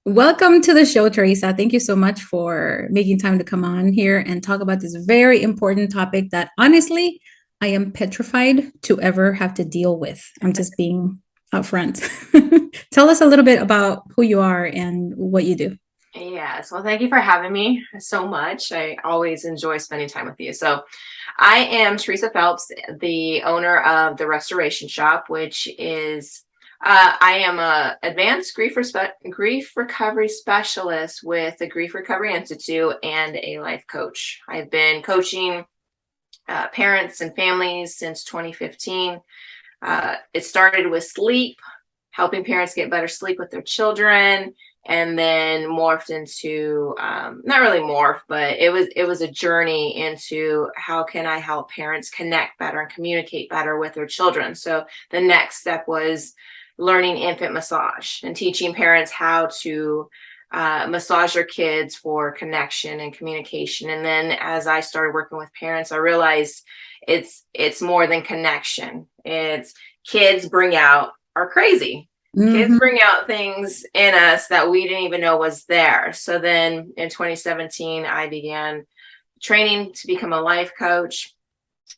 Welcome to the show, Teresa. Thank you so much for making time to come on here and talk about this very important topic that honestly, I am petrified to ever have to deal with. I'm just being upfront. Tell us a little bit about who you are and what you do. Yes, well, thank you for having me so much. I always enjoy spending time with you. So, I am Teresa Phelps, the owner of the Restoration Shop, which is I am a advanced grief recovery specialist with the Grief Recovery Institute and a life coach. I've been coaching parents and families since 2015. It started with sleep, helping parents get better sleep with their children, and then morphed into not really morphed, but it was a journey into how can I help parents connect better and communicate better with their children. So the next step was learning infant massage and teaching parents how to massage their kids for connection and communication. And then as I started working with parents, I realized it's more than connection. It's kids bring out are crazy. Kids Mhm. bring out things in us that we didn't even know was there. So then in 2017, I began training to become a life coach.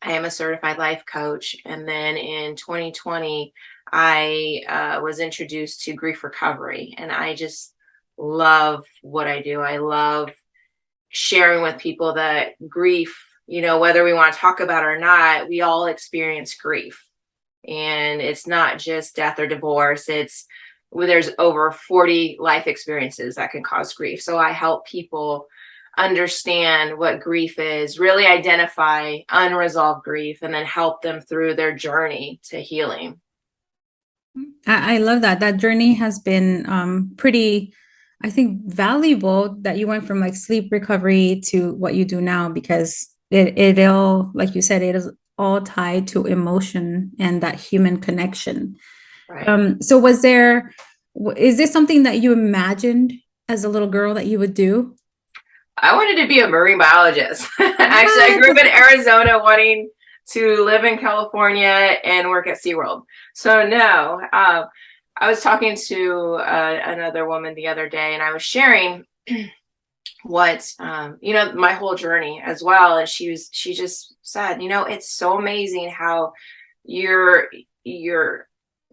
I am a certified life coach. And then in 2020, I was introduced to grief recovery. And I just love what I do. I love sharing with people that grief, whether we want to talk about it or not, we all experience grief. And it's not just death or divorce. There's over 40 life experiences that can cause grief. So I help people understand what grief is, really identify unresolved grief, and then help them through their journey to healing. I love that. That journey has been pretty, I think, valuable that you went from like sleep recovery to what you do now because it all, like you said, it is all tied to emotion and that human connection. Right. So is this something that you imagined as a little girl that you would do? I wanted to be a marine biologist. Actually, I What? grew up in Arizona wanting to live in California and work at SeaWorld. So, no, I was talking to another woman the other day and I was sharing what, my whole journey as well. And she just said, it's so amazing how your, your,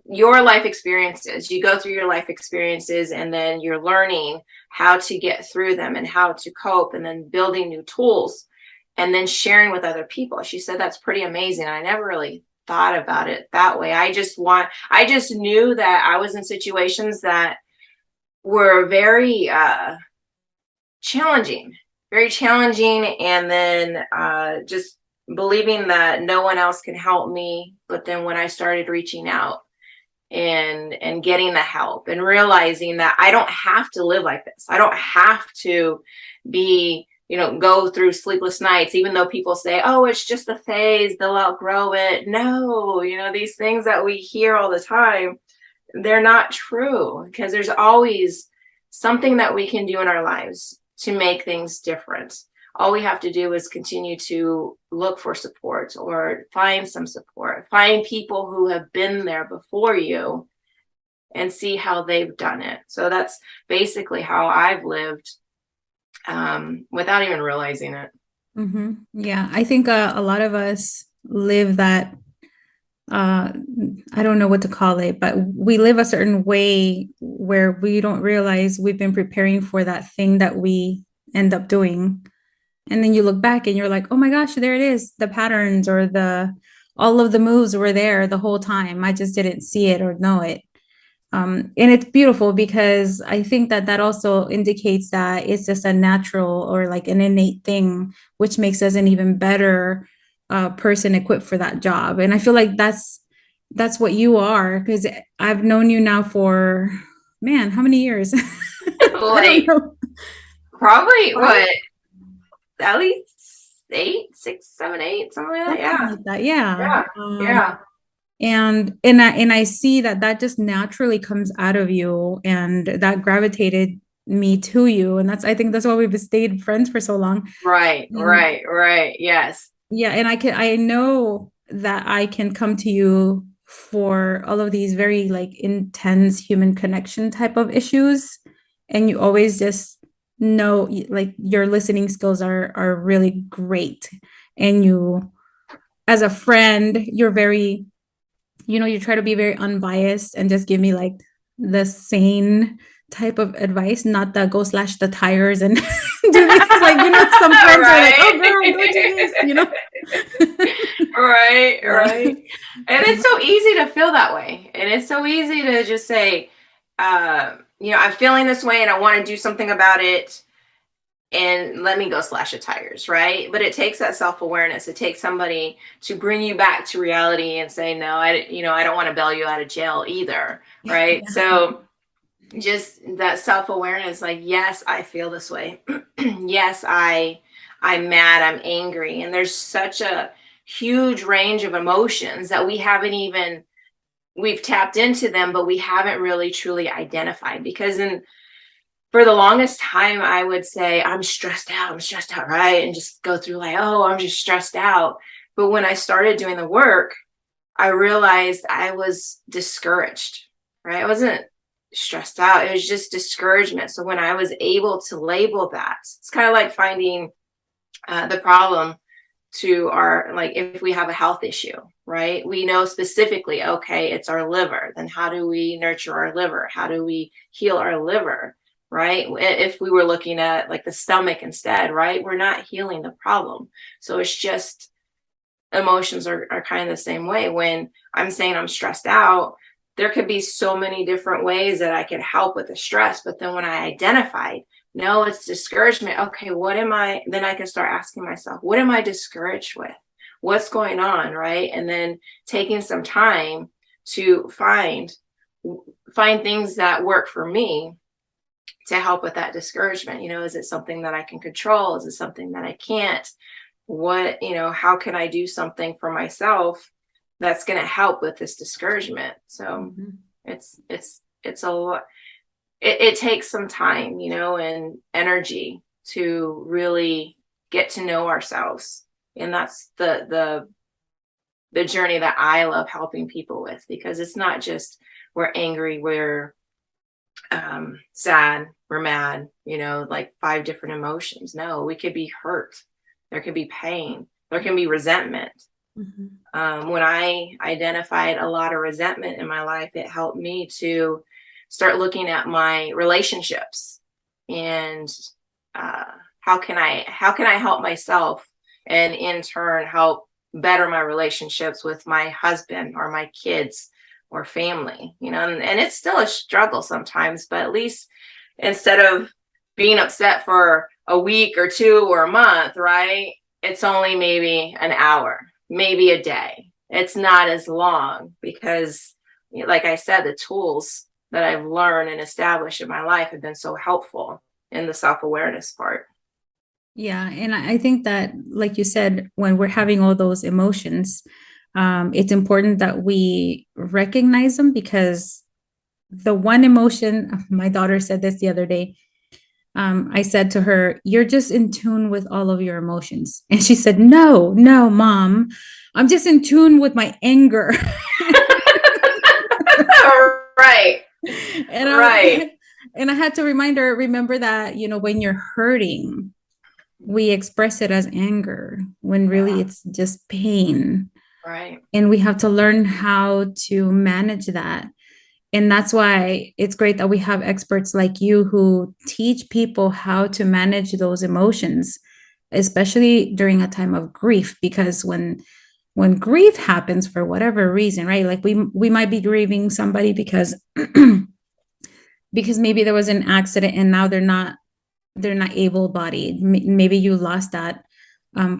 your life experiences, you go through your life experiences and then you're learning how to get through them and how to cope and then building new tools and then sharing with other people. She said that's pretty amazing. I never really thought about it that way. I just knew that I was in situations that were challenging, very challenging. And then just believing that no one else can help me. But then when I started reaching out and getting the help and realizing that I don't have to live like this. I don't have to be, go through sleepless nights, even though people say, oh, it's just a phase, they'll outgrow it. No, these things that we hear all the time, they're not true because there's always something that we can do in our lives to make things different. All we have to do is continue to look for support or find some support, find people who have been there before you and see how they've done it. So that's basically how I've lived without even realizing it. Yeah, I think a lot of us live that uh I don't know what to call it, but we live a certain way where we don't realize we've been preparing for that thing that we end up doing. And then you look back and you're like, oh my gosh, there it is. The patterns or the all of the moves were there the whole time. I just didn't see it or know it. And it's beautiful because I think that that also indicates that it's just a natural or like an innate thing, which makes us an even better person equipped for that job. And I feel like that's what you are because I've known you now for man, how many years? I don't Like know. probably Five? what, at least eight, six, seven, eight, something like that. Something Yeah. like that. Yeah. Yeah. Yeah. And I see that that just naturally comes out of you and that gravitated me to you. And that's I think that's why we've stayed friends for so long. Right. And Right. Right. Yes. yeah, and I know that I can come to you for all of these very like intense human connection type of issues. and you always just know, like, your listening skills are really great. And you, as a friend, you're very, you try to be very unbiased and just give me like the sane type of advice, not the go slash the tires and do this. Like, some friends are like, oh Right. girl, go do this. Right, Yeah. right. And it's so easy to feel that way. And it's so easy to just say, I'm feeling this way and I want to do something about it. And let me go slash the tires, right? But it takes that self-awareness. It takes somebody to bring you back to reality and say, no, I don't want to bail you out of jail either, right? Yeah. So just that self-awareness, like, yes, I feel this way. Yes, I'm mad, I'm angry. And there's such a huge range of emotions that we've tapped into them, but we haven't really truly identified. Because for the longest time, I would say, I'm stressed out, right? And just go through like, oh, I'm just stressed out. But when I started doing the work, I realized I was discouraged, right? I wasn't stressed out. It was just discouragement. So when I was able to label that, it's kind of like finding the problem to our, like, if we have a health issue, right? We know specifically, okay, it's our liver. Then how do we nurture our liver? How do we heal our liver? Right? If we were looking at like the stomach instead, right? We're not healing the problem. So it's just emotions are kind of the same way. When I'm saying I'm stressed out, there could be so many different ways that I could help with the stress. But then when I identified, no, it's discouragement. Okay, then I can start asking myself, what am I discouraged with? What's going on? Right. And then taking some time to find things that work for me to help with that discouragement. Is it something that I can control? Is it something that I can't? How can I do something for myself that's going to help with this discouragement? So Mhm. it's a lot. It takes some time, and energy to really get to know ourselves. And that's the journey that I love helping people with, because it's not just we're angry, we're sad, we're mad, like 5 different emotions. No, we could be hurt. There could be pain. There can be resentment. Mhm. When I identified a lot of resentment in my life, it helped me to start looking at my relationships and how can I help myself, and in turn help better my relationships with my husband or my kids or family. And it's still a struggle sometimes, but at least instead of being upset for a week or 2 or a month, right? It's only maybe an hour, maybe a day. It's not as long, because, like I said, the tools that I've learned and established in my life have been so helpful in the self-awareness part. Yeah, and I think that, like you said, when we're having all those emotions, it's important that we recognize them, because the one emotion, my daughter said this the other day. I said to her, "You're just in tune with all of your emotions," and she said, "No, no, mom, I'm just in tune with my anger." Right, and right. I and I had to remind her, remember that, when you're hurting, we express it as anger when really Yeah, it's just pain. right. And we have to learn how to manage that. And that's why it's great that we have experts like you who teach people how to manage those emotions, especially during a time of grief. Because when grief happens for whatever reason, right? Like we might be grieving somebody because because maybe there was an accident and now they're not able-bodied. Maybe you lost that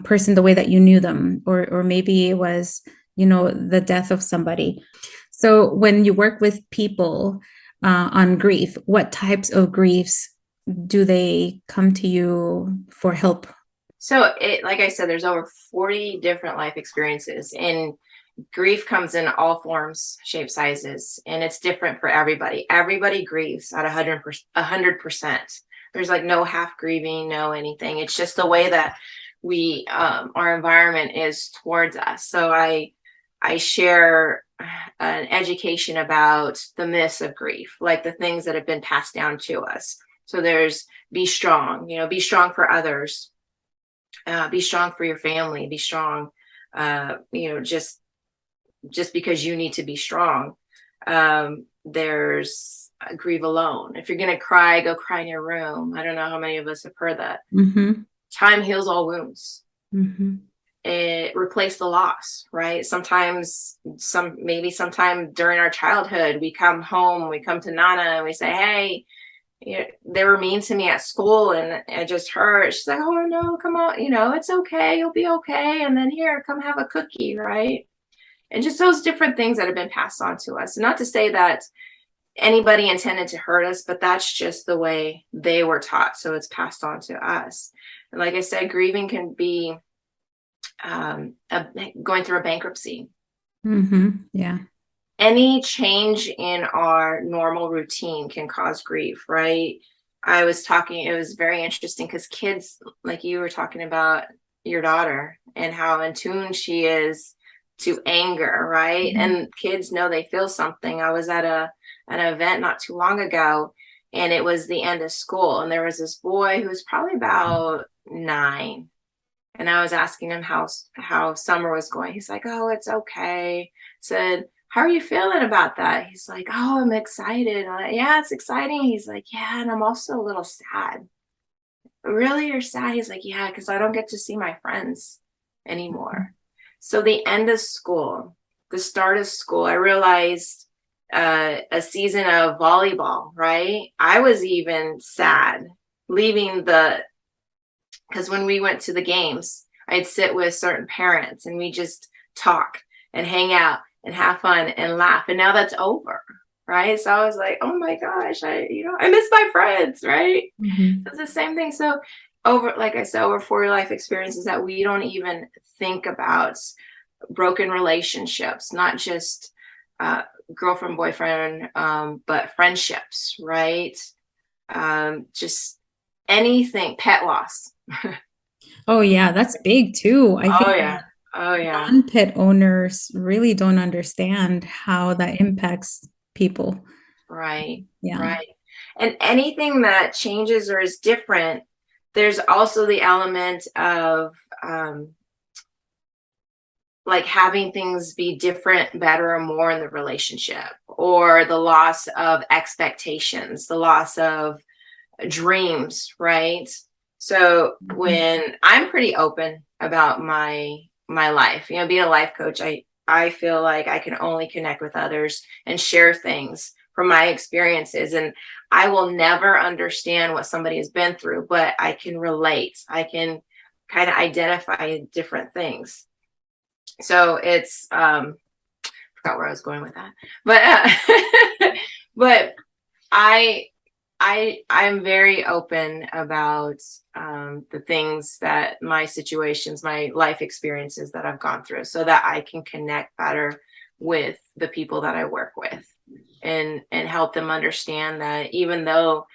person the way that you knew them, or maybe it was, the death of somebody. So when you work with people on grief, what types of griefs do they come to you for help? So like I said, there's over 40 different life experiences, and grief comes in all forms, shapes, sizes, and it's different for everybody. Everybody grieves at 100%. There's like no half grieving, no anything. It's just the way that our environment is towards us. So I share an education about the myths of grief, like the things that have been passed down to us. So there's be strong, be strong for others, be strong for your family, be strong, just because you need to be strong. There's grieve alone. If you're going to cry, go cry in your room. I don't know how many of us have heard that. Mm-hmm. Time heals all wounds. Mm-hmm. It replaced the loss, right? Sometimes, sometime during our childhood, we come home, we come to Nana and we say, hey, they were mean to me at school and I just hurt. She's like, oh no, come on, it's okay, you'll be okay. And then here, come have a cookie, right? And just those different things that have been passed on to us. Not to say that anybody intended to hurt us, but that's just the way they were taught. So it's passed on to us. And like I said, grieving can be going through a bankruptcy. Mm-hmm. Yeah. Any change in our normal routine can cause grief, right? It was very interesting because kids, like you were talking about your daughter and how in tune she is to anger, right? Mm-hmm. And kids know they feel something. I was at an event not too long ago, and it was the end of school, and there was this boy who was probably about 9, and I was asking him how summer was going. He's like, "Oh, it's okay." I said, "How are you feeling about that?" He's like, "Oh, I'm excited." I'm like, yeah, it's exciting. He's like, "Yeah, and I'm also a little sad." Really, you're sad? He's like, "Yeah, because I don't get to see my friends anymore." So the end of school, the start of school, I realized a season of volleyball, right? I was even sad leaving because when we went to the games, I'd sit with certain parents and we just talk and hang out and have fun and laugh. And now that's over, right? So I was like, oh my gosh, I miss my friends, right? Mm-hmm. It's the same thing. So like I said, over 4 life experiences that we don't even think about broken relationships, not just girlfriend, boyfriend, but friendships, right? Just anything, pet loss. Oh yeah, that's big too. I Oh think yeah. Oh yeah. non-pet owners really don't understand how that impacts people. Right. Yeah. Right. And anything that changes or is different, there's also the element of like having things be different, better, or more in the relationship, or the loss of expectations, the loss of dreams, right? So Mhm. when I'm pretty open about my life, being a life coach, I feel like I can only connect with others and share things from my experiences, and I will never understand what somebody has been through, but I can relate. I can kind of identify different things. So it's forgot where I was going with that, but but I I'm very open about the things that my situations, my life experiences that I've gone through, so that I can connect better with the people that I work with, and help them understand that even though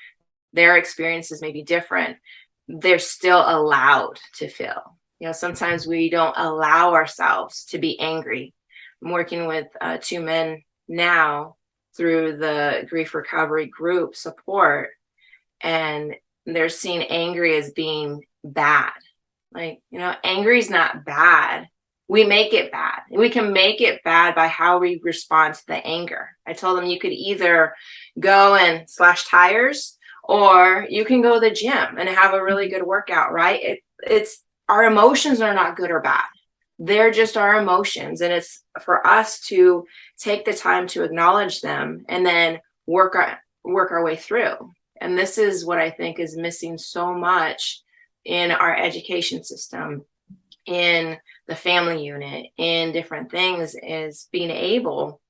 their experiences may be different, they're still allowed to feel. Sometimes we don't allow ourselves to be angry. I'm working with 2 men now through the grief recovery group support, and they're seeing angry as being bad. Like, angry is not bad. We make it bad. We can make it bad by how we respond to the anger. I told them you could either go and slash tires, or you can go to the gym and have a really good workout, right? It's our emotions are not good or bad. They're just our emotions. And it's for us to take the time to acknowledge them and then work our way through. And this is what I think is missing so much in our education system, in the family unit, in different things, is being able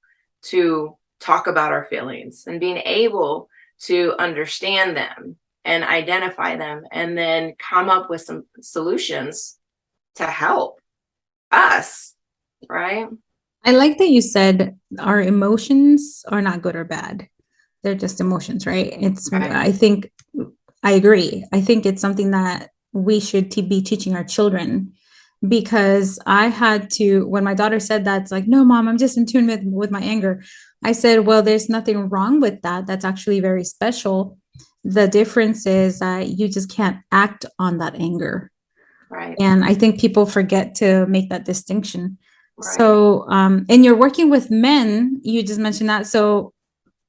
to talk about our feelings and being able to understand them and identify them, and then come up with some solutions to help us, right? I like that you said our emotions are not good or bad. They're just emotions, right? Right. I think, I agree. I think it's something that we should be teaching our children, because I had to, when my daughter said that, it's like, no, mom, I'm just in tune with my anger. I said, well, there's nothing wrong with that. That's actually very special, the difference is that you just can't act on that anger. Right. And I think people forget to make that distinction. Right. So, and you're working with men, you just mentioned that. So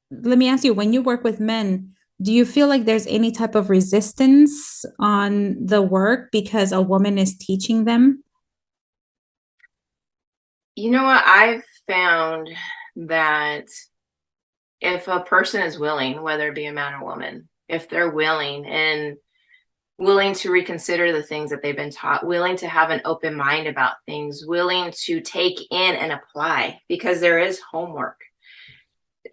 let me ask you, when you work with men, do you feel like there's any type of resistance on the work because a woman is teaching them? You know what? I've found that if a person is willing, whether it be a man or woman, if they're willing and willing to reconsider the things that they've been taught, willing to have an open mind about things, willing to take in and apply, because there is homework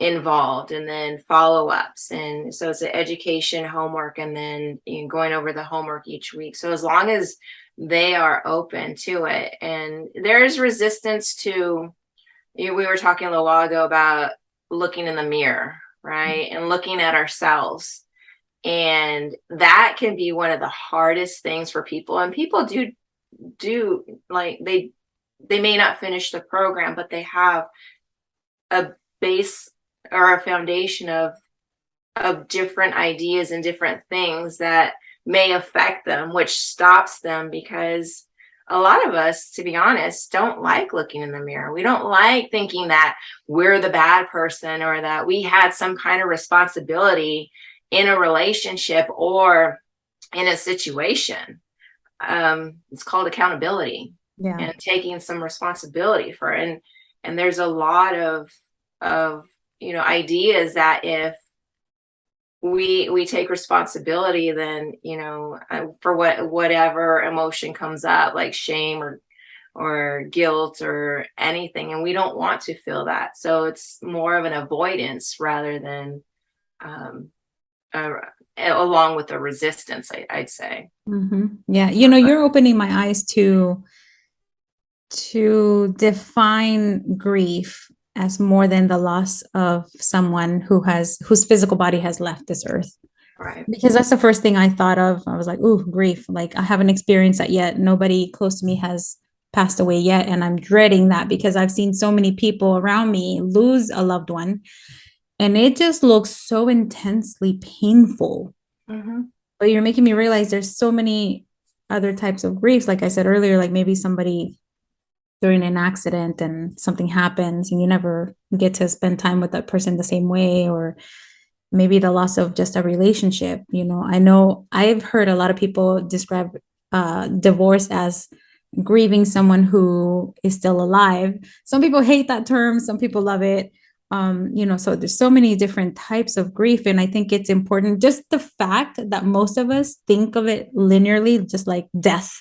involved and then follow-ups, and so it's an education homework and then going over the homework each week. So as long as they are open to it, and there's resistance to, we were talking a little while ago about looking in the mirror, right, and looking at ourselves, and that can be one of the hardest things for people. And people do like, they may not finish the program, but they have a base or a foundation of different ideas and different things that may affect them, which stops them, because a lot of us, to be honest, don't like looking in the mirror. We don't like thinking that we're the bad person, or that we had some kind of responsibility in a relationship or in a situation. It's called accountability Yeah. and taking some responsibility for it. And there's a lot of ideas that if we take responsibility, then for whatever emotion comes up, like shame or guilt or anything, and we don't want to feel that, so it's more of an avoidance rather than um uh, along with the resistance, I'd say. Yeah, you're opening my eyes to define grief as more than the loss of someone whose physical body has left this earth. Right. Because that's the first thing I thought of. I was like, "Ooh, grief!" Like I haven't experienced that yet. Nobody close to me has passed away yet, and I'm dreading that because I've seen so many people around me lose a loved one, and it just looks so intensely painful. Mm-hmm. But you're making me realize there's so many other types of griefs. Like I said earlier, like maybe somebody during an accident and something happens and you never get to spend time with that person the same way, or maybe the loss of just a relationship. I know I've heard a lot of people describe divorce as grieving someone who is still alive. Some people hate that term, some people love it. So there's so many different types of grief, and I think it's important, just the fact that most of us think of it linearly, just like death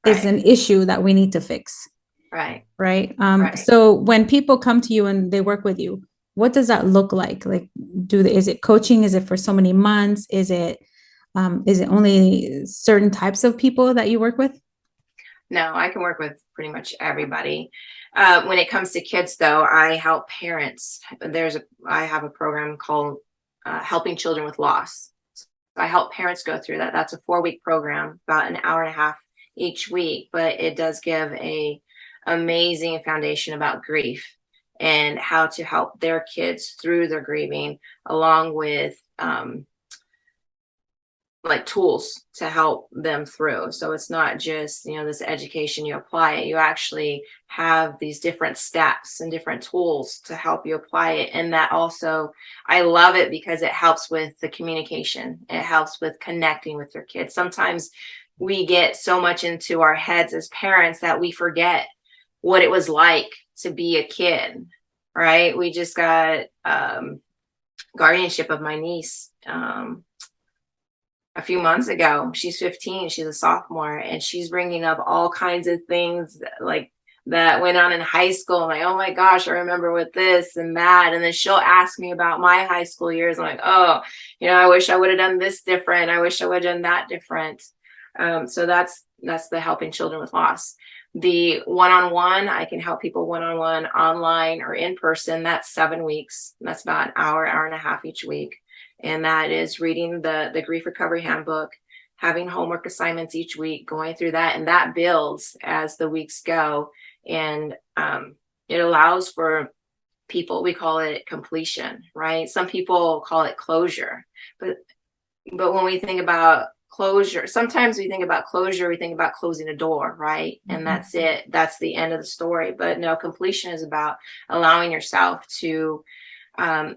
is Right. an issue that we need to fix, Right. right? Right. So when people come to you and they work with you, what does that look like? Like, is it coaching? Is it for so many months? Is it only certain types of people that you work with? No, I can work with pretty much everybody. When it comes to kids, though, I help parents. I have a program called Helping Children with Loss. I help parents go through that. That's a 4-week program, about an hour and a half each week, but it does give a amazing foundation about grief and how to help their kids through their grieving, along with like tools to help them through. So it's not just, this education, you apply it. You actually have these different steps and different tools to help you apply it. And that also, I love it because it helps with the communication. It helps with connecting with your kids. Sometimes we get so much into our heads as parents that we forget what it was like to be a kid, right? We just got guardianship of my niece a few months ago. She's 15, she's a sophomore, and she's bringing up all kinds of things like that went on in high school. I'm like, oh my gosh, I remember with this and that. And then she'll ask me about my high school years. I'm like, oh, I wish I would have done this different. I wish I would have done that different. So that's the helping children with loss. The one-on-one, I can help people one-on-one, online or in person. That's 7 weeks. That's about an hour and a half each week. And that is reading the grief recovery handbook, having homework assignments each week, going through that, and that builds as the weeks go. And it allows for people, we call it completion, right? Some people call it closure, but But when we think about closure, sometimes we think about closure, we think about closing a door, right? And Mhm. that's it. That's the end of the story. But no, completion is about allowing yourself to um,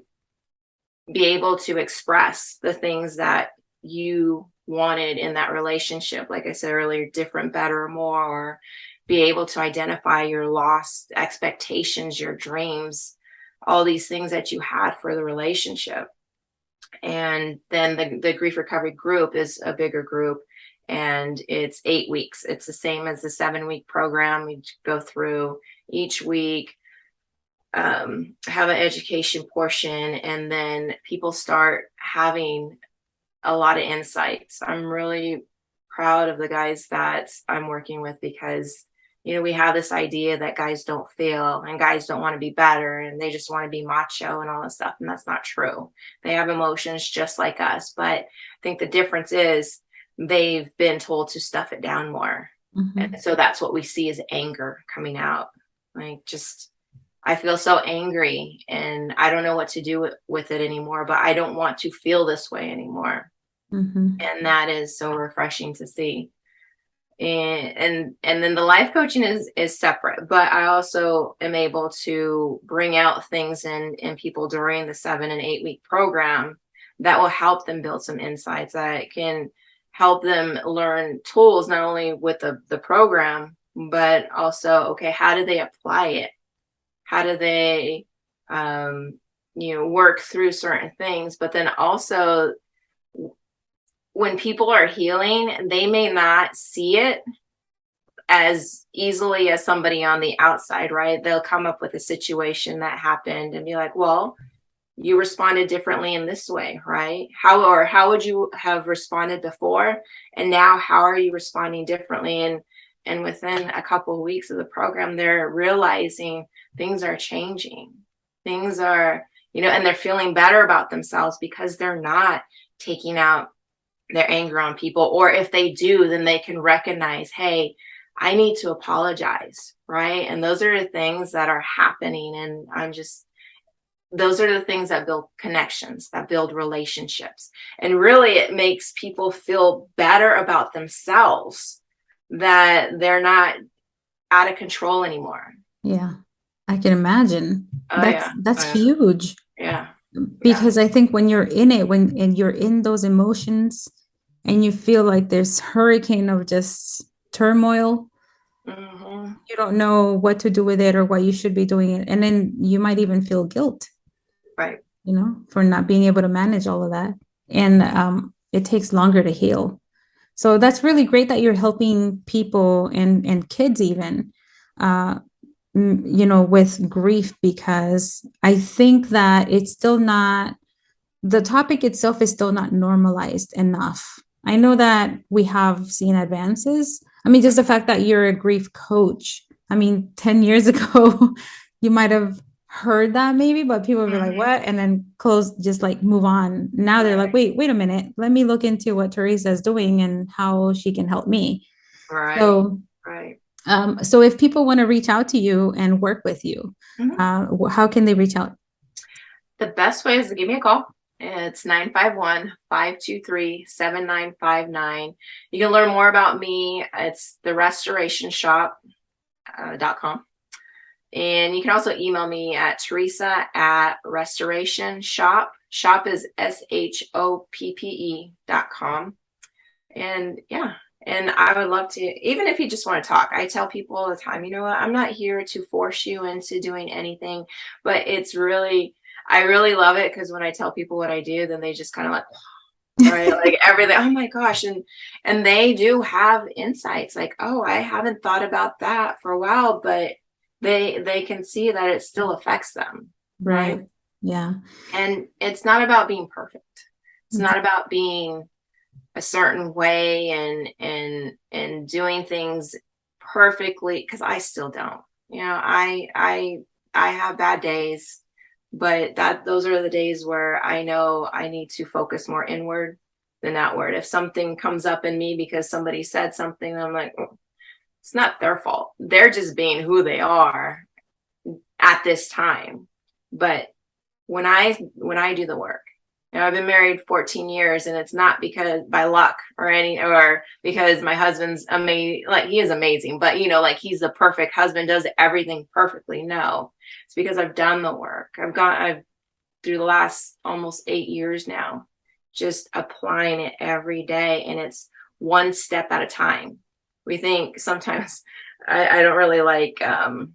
be able to express the things that you wanted in that relationship. Like I said earlier, different, better, more, or be able to identify your lost expectations, your dreams, all these things that you had for the relationship. And then the grief recovery group is a bigger group, and it's 8 weeks. It's the same as the 7 week program. We go through each week, have an education portion, and then people start having a lot of insights. I'm really proud of the guys that I'm working with, because we have this idea that guys don't feel and guys don't want to be better and they just want to be macho and all this stuff, and that's not true. They have emotions just like us, but I think the difference is they've been told to stuff it down more. And Mhm. so that's what we see is anger coming out. Like, just, I feel so angry and I don't know what to do with it anymore, but I don't want to feel this way anymore. Mhm. And that is so refreshing to see. And then the life coaching is separate, but I also am able to bring out things in people during the 7 and 8 week program that will help them build some insights, that can help them learn tools, not only with the program, but also, okay, how do they apply it? How do they work through certain things? But then also, when people are healing, they may not see it as easily as somebody on the outside, right? They'll come up with a situation that happened and be like, well, you responded differently in this way, right? How would you have responded before? And now how are you responding differently? And within a couple of weeks of the program, they're realizing things are changing. Things are, and they're feeling better about themselves because they're not taking out their anger on people. Or if they do, then they can recognize, hey, I need to apologize, right? And those are the things that are happening. And those are the things that build connections, that build relationships. And really, it makes people feel better about themselves, that they're not out of control anymore. Yeah, I can imagine. Oh, That's yeah. that's Oh, yeah. huge Yeah. Yeah. because I think when you're in it, when and you're in those emotions and you feel like there's hurricane of just turmoil, Hmm. you don't know what to do with it or what you should be doing it. And then you might even feel guilt, Right. for not being able to manage all of that. And it takes longer to heal. So that's really great that you're helping people and kids even, uh, with grief, because I think that it's still not, the topic itself is still not normalized enough. I know that we have seen advances. I mean, just the fact that you're a grief coach. I mean, 10 years ago, you might have heard that maybe, but people would be like, Hmm. what? And then close, just like move on. Now they're like, Right. wait a minute. Let me look into what Teresa is doing and how she can help me. Right. So, Right. so if people want to reach out to you and work with you, Mhm. how can they reach out? The best way is to give me a call. It's 951-523-7959. You can learn more about me. It's the restorationshop.com. And you can also email me at Teresa at restoration shop. Shop is SHOPPE.com. And yeah, and I would love to, even if you just want to talk, I tell people all the time, you know what, I'm not here to force you into doing anything, but I really love it, because when I tell people what I do, then they just kind of like, right, like everything. Oh my gosh. And they do have insights like, oh, I haven't thought about that for a while, but they can see that it still affects them, right? Right. Yeah. And it's not about being perfect. It's not about being a certain way and doing things perfectly, because I still don't. I have bad days, but that those are the days where I know I need to focus more inward than outward. If something comes up in me because somebody said something, I'm like, "Oh, it's not their fault. They're just being who they are at this time." But when I do the work, I've been married 14 years, and it's not because by luck or because my husband's amazing. Like, he is amazing, but like he's the perfect husband, does everything perfectly. No, it's because I've done the work. I've through the last almost 8 years now, just applying it every day, and it's one step at a time. We think sometimes I don't really like the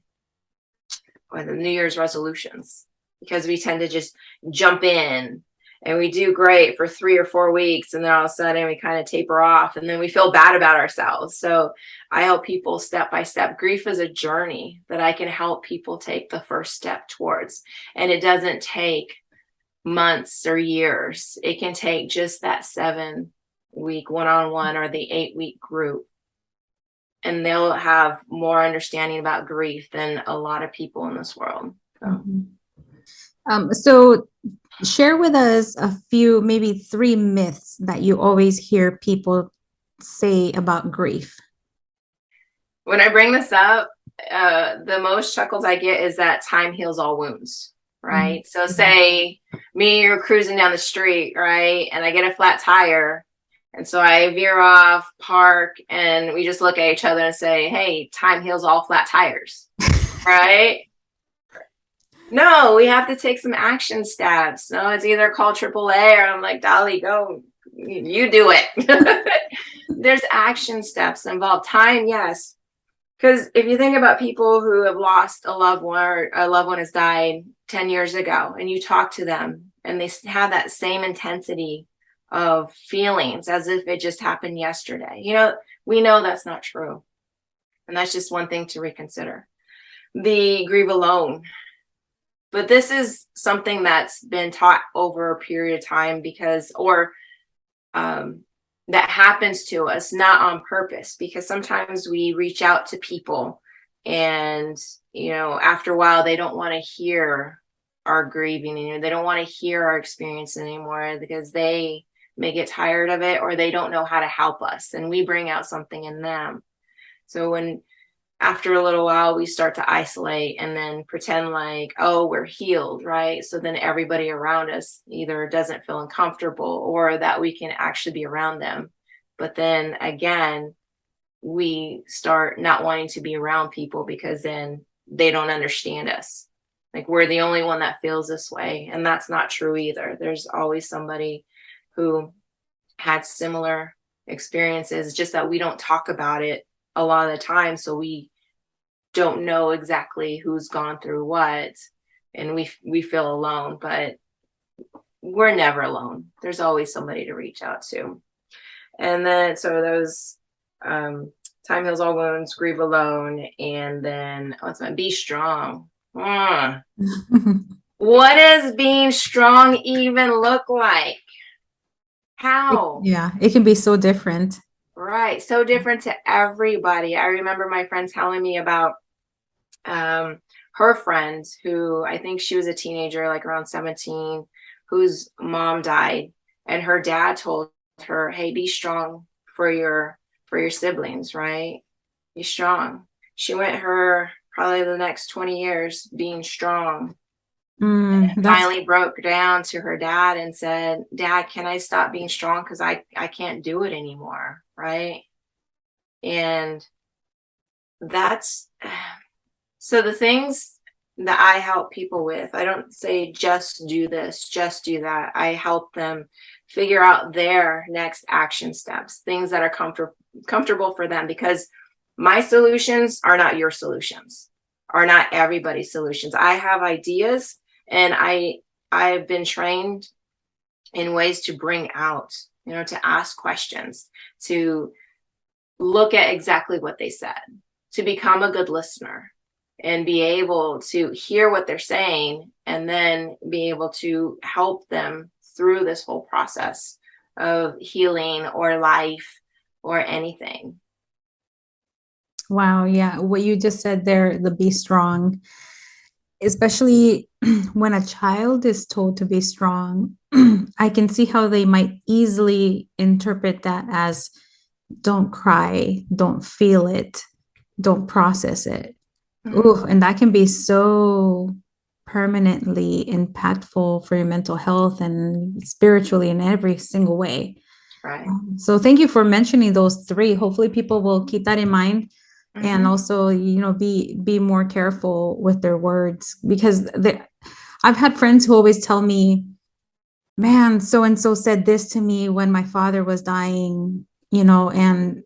New Year's resolutions, because we tend to just jump in and we do great for 3 or 4 weeks, and then all of a sudden we kind of taper off, and then we feel bad about ourselves. So I help people step by step. Grief is a journey that I can help people take the first step towards, and it doesn't take months or years. It can take just that 7-week one-on-one or the 8-week group, and they'll have more understanding about grief than a lot of people in this world. So. So share with us a few, maybe 3 myths that you always hear people say about grief. When I bring this up, the most chuckles I get is that time heals all wounds, right? Mm-hmm. So say me, you're cruising down the street, right? And I get a flat tire. And so I veer off, park, and we just look at each other and say, hey, time heals all flat tires, right? No, we have to take some action steps. No, it's either call AAA, or I'm like, Dolly, go, you do it. There's action steps involved. Time, yes. Because if you think about people who have lost a loved one, or a loved one has died 10 years ago, and you talk to them and they have that same intensity of feelings as if it just happened yesterday, we know that's not true. And that's just one thing to reconsider. The grieve alone. But this is something that's been taught over a period of time, that happens to us, not on purpose, because sometimes we reach out to people and, after a while, they don't want to hear our grieving, they don't want to hear our experience anymore, because they may get tired of it, or they don't know how to help us, and we bring out something in them. So when after a little while, we start to isolate and then pretend like, oh, we're healed, right? So then everybody around us either doesn't feel uncomfortable, or that we can actually be around them. But then again, we start not wanting to be around people, because then they don't understand us. Like, we're the only one that feels this way. And that's not true either. There's always somebody who had similar experiences, just that we don't talk about it a lot of the time, so we don't know exactly who's gone through what, and we feel alone. But we're never alone. There's always somebody to reach out to. And then so those time heals all wounds, grieve alone, and then be strong. What does being strong even look like? How? Yeah, it can be so different. Right. So different to everybody. I remember my friend telling me about her friend, who, I think she was a teenager, like around 17, whose mom died, and her dad told her, hey, be strong for your siblings, right? Be strong. She went her probably the next 20 years being strong. Finally broke down to her dad and said, Dad, can I stop being strong? Because I can't do it anymore, right? And that's so the things that I help people with, I don't say just do this, just do that. I help them figure out their next action steps, things that are comfortable for them, because my solutions are not your solutions, are not everybody's solutions. I have ideas, and I've been trained in ways to bring out, to ask questions, to look at exactly what they said, to become a good listener, and be able to hear what they're saying, and then be able to help them through this whole process of healing or life or anything. Wow, yeah. What you just said there, the be strong, especially when a child is told to be strong, I can see how they might easily interpret that as don't cry, don't feel it, don't process it. Ooh, and that can be so permanently impactful for your mental health and spiritually in every single way. Right. So thank you for mentioning those three. Hopefully people will keep that in mind and Hmm. also, be more careful with their words because I've had friends who always tell me, man, so and so said this to me when my father was dying, and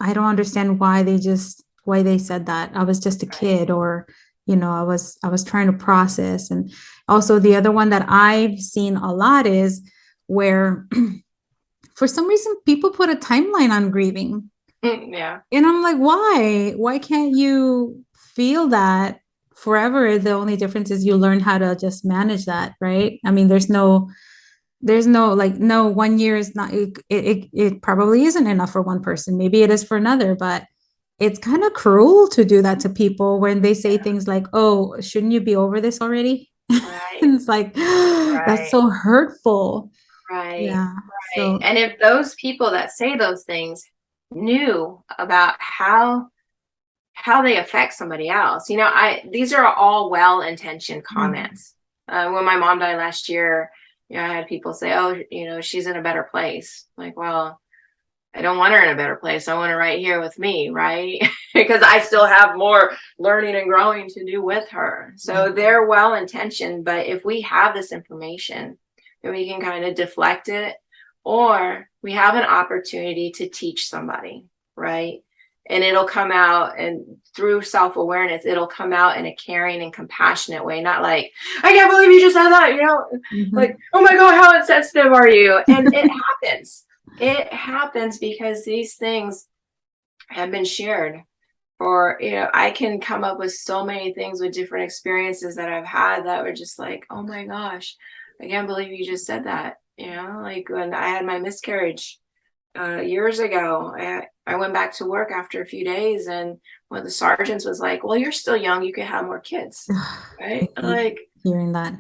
I don't understand why they said that. I was just a Right. kid, or I was trying to process. And also the other one that I've seen a lot is where for some reason people put a timeline on grieving. Yeah. And I'm like, why? Why can't you feel that forever? The only difference is you learn how to just manage that, right? I mean, there's no like, no, 1 year is not, it probably isn't enough for one person. Maybe it is for another, but it's kind of cruel to do that to people when they say Yeah. things like, oh, shouldn't you be over this already? Right. And it's like, that's Right. so hurtful. Right. Yeah. Right. So, And if those people that say those things knew about how they affect somebody else, I these are all well-intentioned mm, comments. When my mom died last year, I had people say, "Oh, she's in a better place." Like, well, I don't want her in a better place. I want her right here with me, right? Because I still have more learning and growing to do with her. yeah. So they're well intentioned, but if we have this information, then we can kind of deflect it, or we have an opportunity to teach somebody, right? And it'll come out, and through self awareness, it'll come out in a caring and compassionate way, not like, I can't believe you just said that, like, Mhm. oh my God, how insensitive are you? And it happens. It happens because these things have been shared. For, I can come up with so many things with different experiences that I've had that were just like, oh my gosh, I can't believe you just said that. Like when I had my miscarriage years ago, I went back to work after a few days, and one of the sergeants was like, well, you're still young. You could have more kids. I Right. hate Like, hearing that.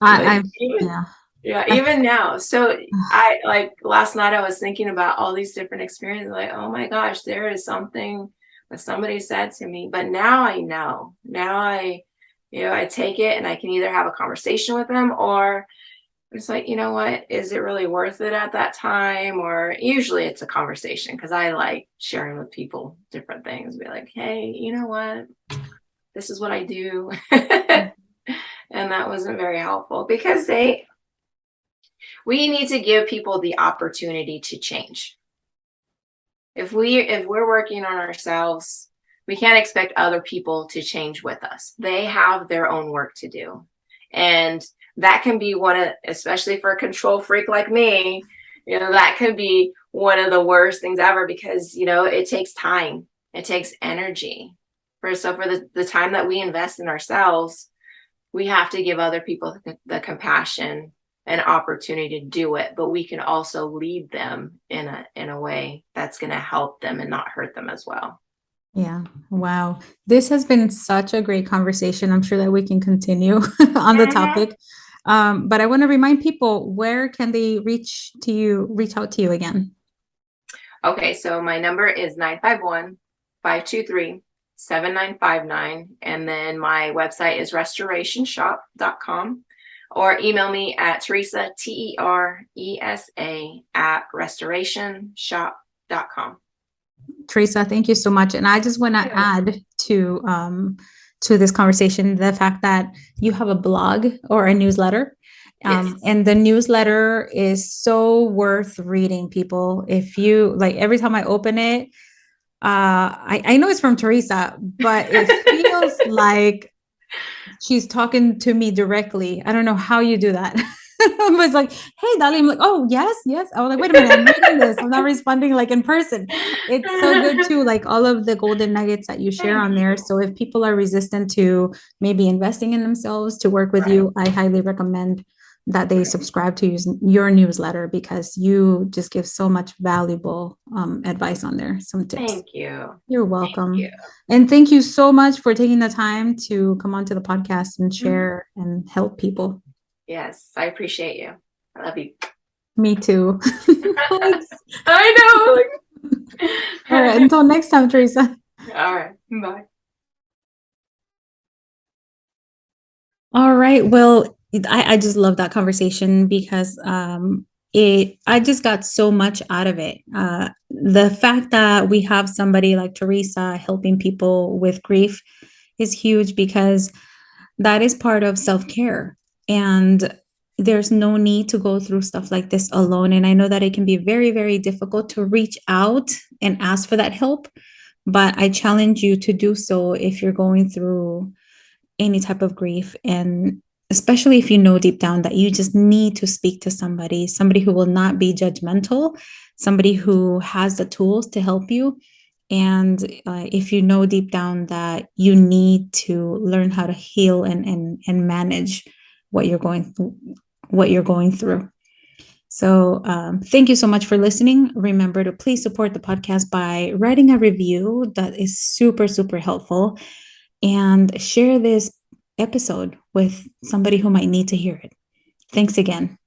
like I even yeah. Yeah, I, even now. So I like last night I was thinking about all these different experiences, like, oh my gosh, there is something that somebody said to me. But now I know. Now I take it and I can either have a conversation with them, or it's like, you know what, is it really worth it at that time? Or usually it's a conversation because I like sharing with people different things. Be like, hey, you know what? This is what I do. And that wasn't very helpful because we need to give people the opportunity to change. If we're working on ourselves, we can't expect other people to change with us. They have their own work to do. And that can be one of, especially for a control freak like me, that could be one of the worst things ever because, it takes time. It takes energy. For the time that we invest in ourselves, we have to give other people the compassion and opportunity to do it, but we can also lead them in a way that's going to help them and not hurt them as well. yeah. Wow. This has been such a great conversation. I'm sure that we can continue on the Mhm. topic. But I want to remind people, where can they reach out to you again? Okay, so my number is 951-523-7959, and then my website is restorationshop.com, or email me at Teresa, Teresa at restorationshop.com. Teresa, thank you so much. And I just want to Yeah. add to this conversation the fact that you have a blog or a newsletter. Yes. And the newsletter is so worth reading, people. If you like, every time I open it, I know it's from Teresa, but it feels like she's talking to me directly. I don't know how you do that. I was like, hey, Dali. I'm like, oh, yes, yes. I was like, wait a minute, I'm reading this. I'm not responding like in person. It's so good too, like all of the golden nuggets that you share Thank on there. you. So if people are resistant to maybe investing in themselves to work with Right. you, I highly recommend that they Right. subscribe to your newsletter because you just give so much valuable advice on there, some tips. Thank you. You're Thank you. welcome. And thank you so much for taking the time to come onto the podcast and Mhm. share and help people. Yes, I appreciate you. I love you. Me too. Thanks. I All right. know. Until next time, Teresa. All right. Bye. All right. Well, I just love that conversation because I just got so much out of it. The fact that we have somebody like Teresa helping people with grief is huge because that is part of self-care. And there's no need to go through stuff like this alone. And I know that it can be very, very difficult to reach out and ask for that help, but I challenge you to do so if you're going through any type of grief, and especially if you know deep down that you just need to speak to somebody, somebody who will not be judgmental, somebody who has the tools to help you. And if you know deep down that you need to learn how to heal and manage what you're going what you're going through. So thank you so much for listening. Remember to please support the podcast by writing a review. That is super, super helpful. And share this episode with somebody who might need to hear it. Thanks again.